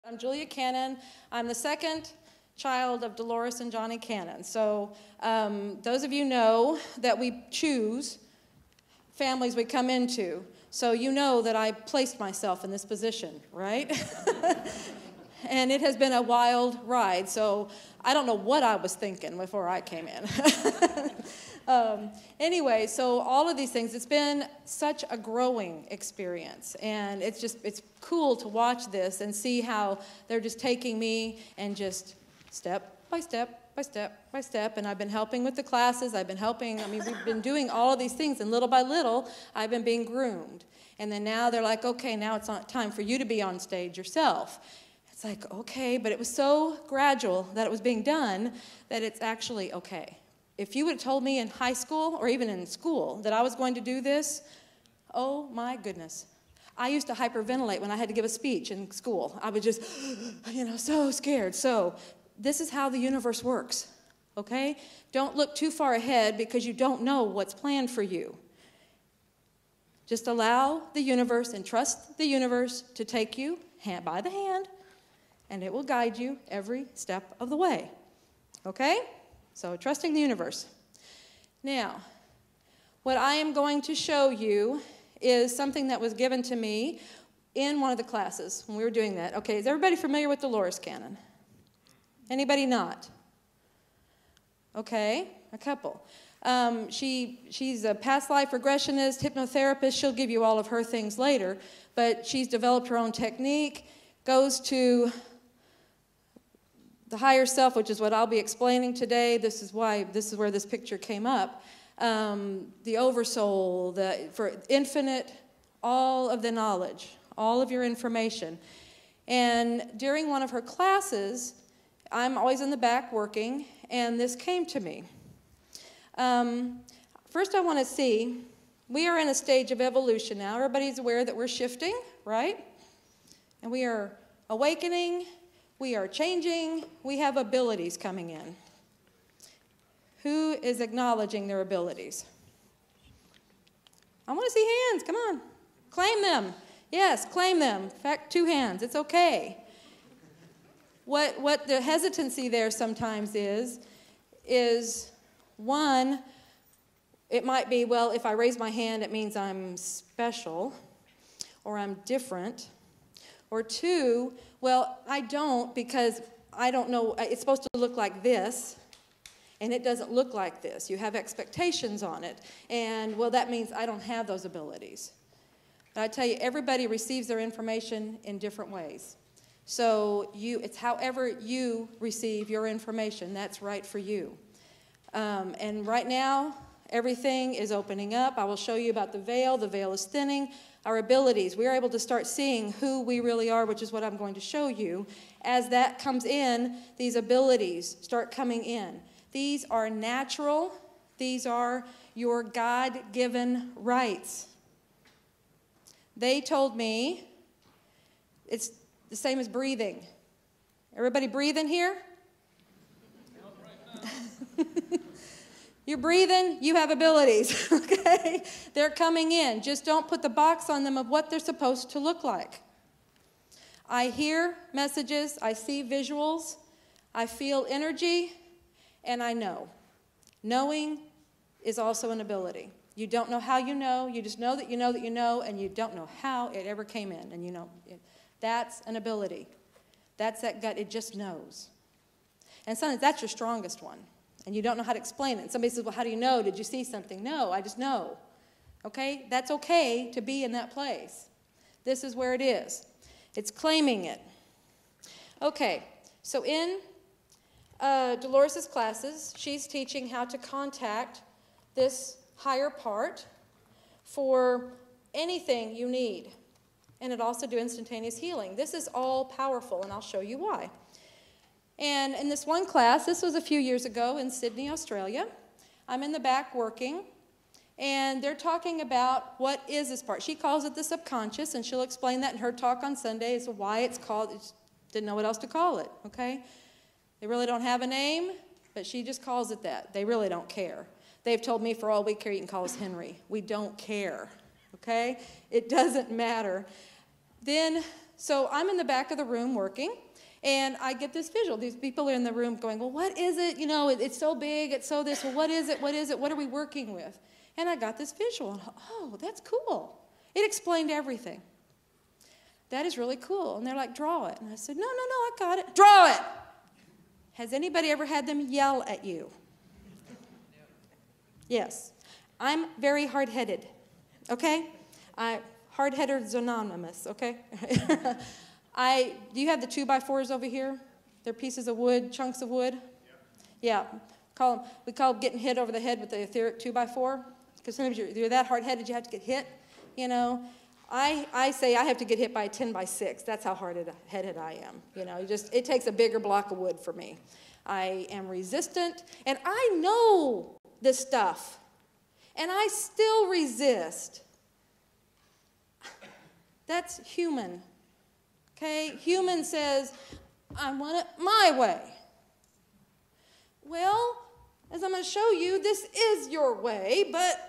I'm Julia Cannon. I'm the second child of Dolores and Johnny Cannon. So those of you know that we choose families we come into. So you know that I placed myself in this position, right? And it has been a wild ride. So I don't know what I was thinking before I came in. Anyway, so all of these things, it's been such a growing experience. And it's cool to watch this and see how they're just taking me and just step by step by step by step. And I've been helping with the classes. I've been helping. I mean, we've been doing all of these things. And little by little, I've been being groomed. And then now they're like, okay, now it's time for you to be on stage yourself. It's like, okay, but it was so gradual that it was being done that it's actually okay. If you would have told me in high school or even in school that I was going to do this, oh my goodness. I used to hyperventilate when I had to give a speech in school. I was just, so scared. So this is how the universe works, okay? Don't look too far ahead because you don't know what's planned for you. Just allow the universe and trust the universe to take you by the hand, and it will guide you every step of the way, okay? So trusting the universe. Now, what I am going to show you is something that was given to me in one of the classes when we were doing that. Okay, is everybody familiar with Dolores Cannon? Anybody not? Okay, a couple. She's a past life regressionist, hypnotherapist. She'll give you all of her things later, but she's developed her own technique, goes to the higher self, which is what I'll be explaining today. This is where this picture came up. The oversoul, for infinite, all of the knowledge, all of your information. And during one of her classes, I'm always in the back working, and this came to me. First I want to see, we are in a stage of evolution now. Everybody's aware that we're shifting, right? And we are awakening. We are changing. We have abilities coming in. Who is acknowledging their abilities? I want to see hands. Come on. Claim them. Yes, claim them. In fact, 2 hands. It's okay. What the hesitancy there sometimes is one, it might be, well, if I raise my hand, it means I'm special or I'm different. Or 2, well, I don't because I don't know. It's supposed to look like this, and it doesn't look like this. You have expectations on it. And, well, that means I don't have those abilities. But I tell you, everybody receives their information in different ways. So it's however you receive your information, that's right for you. And right now, everything is opening up. I will show you about the veil. The veil is thinning. Our abilities, we are able to start seeing who we really are, which is what I'm going to show you. As that comes in, these abilities start coming in. These are natural. These are your God-given rights. They told me it's the same as breathing. Everybody breathing here? You're breathing, you have abilities, okay? They're coming in. Just don't put the box on them of what they're supposed to look like. I hear messages, I see visuals, I feel energy, and I know. Knowing is also an ability. You don't know how you know, you just know that you know that you know, and you don't know how it ever came in, and you know. That's an ability. That's that gut, it just knows. And sometimes that's your strongest one. And you don't know how to explain it. And somebody says, well, how do you know? Did you see something? No, I just know. Okay? That's okay to be in that place. This is where it is. It's claiming it. Okay, so in Dolores' classes, she's teaching how to contact this higher part for anything you need. And it also do instantaneous healing. This is all powerful, and I'll show you why. And in this one class, this was a few years ago in Sydney, Australia. I'm in the back working, and they're talking about what is this part. She calls it the subconscious, and she'll explain that in her talk on Sunday as to why it's called. Didn't know what else to call it, okay? They really don't have a name, but she just calls it that. They really don't care. They've told me for all we care, you can call us Henry. We don't care, okay? It doesn't matter. Then so I'm in the back of the room working, and I get this visual. These people are in the room going, well, what is it? You know, it's so big, it's so this. Well, what is it? What is it? What are we working with? And I got this visual. And, oh, that's cool. It explained everything. That is really cool. And they're like, draw it. And I said, no, I got it. Draw it. Has anybody ever had them yell at you? Yes. I'm very hard-headed, okay? Hard-headed is anonymous, okay? Do you have the 2x4s over here? They're pieces of wood, chunks of wood? Yeah. We call them getting hit over the head with the etheric 2x4. Because sometimes you're that hard-headed you have to get hit, you know. I say I have to get hit by a 10x6. That's how hard-headed I am. You know, it takes a bigger block of wood for me. I am resistant, and I know this stuff, and I still resist. That's human, okay? Human says, I want it my way. Well, as I'm going to show you, this is your way, but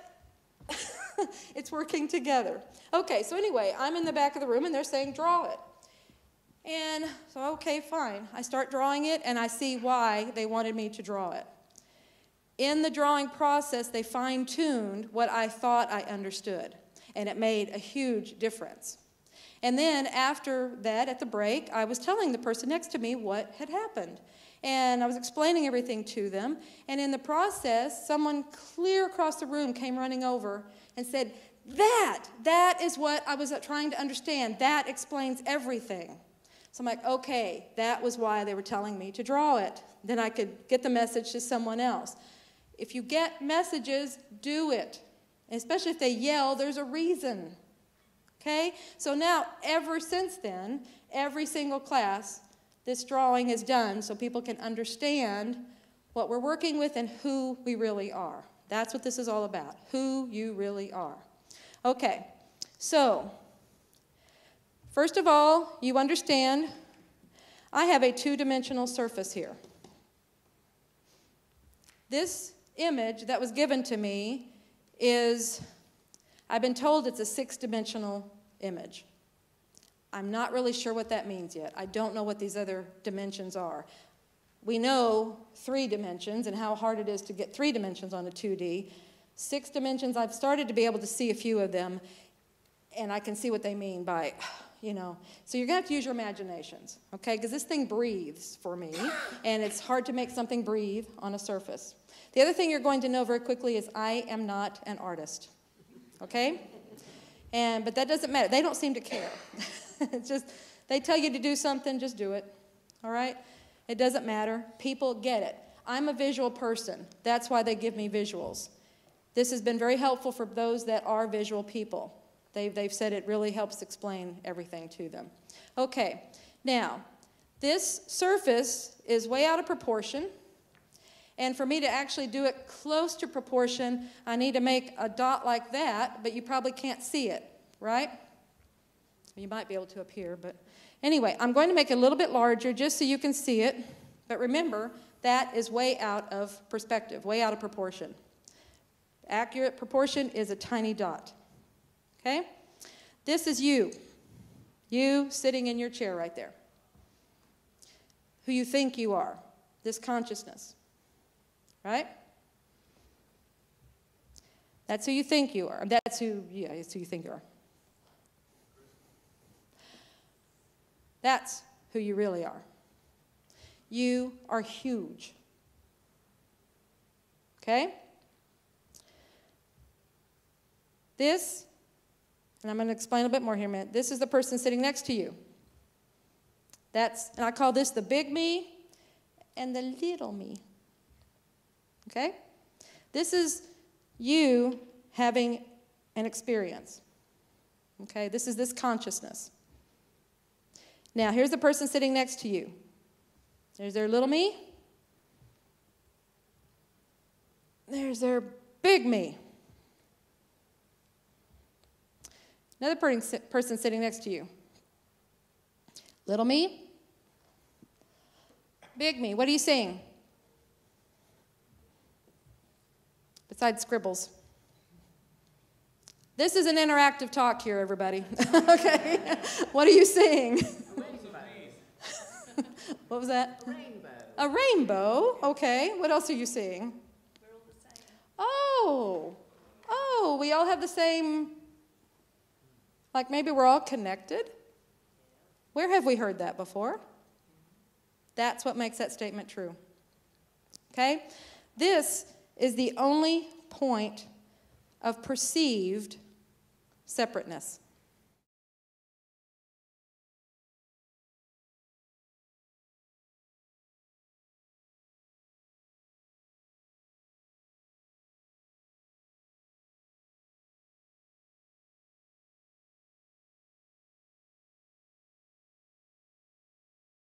it's working together. Okay, so anyway, I'm in the back of the room, and they're saying, draw it. And so, okay, fine. I start drawing it, and I see why they wanted me to draw it. In the drawing process, they fine-tuned what I thought I understood, and it made a huge difference. And then after that, at the break, I was telling the person next to me what had happened. And I was explaining everything to them. And in the process, someone clear across the room came running over and said, that is what I was trying to understand. That explains everything. So I'm like, okay, that was why they were telling me to draw it. Then I could get the message to someone else. If you get messages, do it. And especially if they yell, there's a reason. Okay? So now, ever since then, every single class, this drawing is done so people can understand what we're working with and who we really are. That's what this is all about, who you really are. Okay, so first of all, you understand I have a two-dimensional surface here. This image that was given to me is, I've been told it's a six-dimensional image. I'm not really sure what that means yet. I don't know what these other dimensions are. We know 3 dimensions and how hard it is to get 3 dimensions on a 2D. 6 dimensions, I've started to be able to see a few of them, and I can see what they mean by, you know. So you're going to have to use your imaginations, okay? Because this thing breathes for me, and it's hard to make something breathe on a surface. The other thing you're going to know very quickly is I am not an artist, okay? But that doesn't matter. They don't seem to care. It's just, they tell you to do something, just do it, all right? It doesn't matter. People get it. I'm a visual person. That's why they give me visuals. This has been very helpful for those that are visual people. They've said it really helps explain everything to them. Okay, now, this surface is way out of proportion. And for me to actually do it close to proportion, I need to make a dot like that, but you probably can't see it, right? You might be able to up here, but anyway, I'm going to make it a little bit larger just so you can see it. But remember, that is way out of perspective, way out of proportion. Accurate proportion is a tiny dot. Okay? This is you. You sitting in your chair right there. Who you think you are. This consciousness. Right? That's who you think you are. That's who you think you are. That's who you really are. You are huge. Okay? This, and I'm going to explain a bit more here in a minute. This is the person sitting next to you. And I call this the big me and the little me. Okay? This is you having an experience. Okay? This is this consciousness. Now, here's the person sitting next to you. There's their little me. There's their big me. Another person sitting next to you. Little me. Big me. What are you seeing? Besides scribbles. This is an interactive talk here, everybody. Okay. What are you seeing? What was that? A rainbow. A rainbow. Okay. What else are you seeing? We're all the same. Oh, we all have the same, like maybe we're all connected. Where have we heard that before? That's what makes that statement true. Okay? This is the only point of perceived separateness.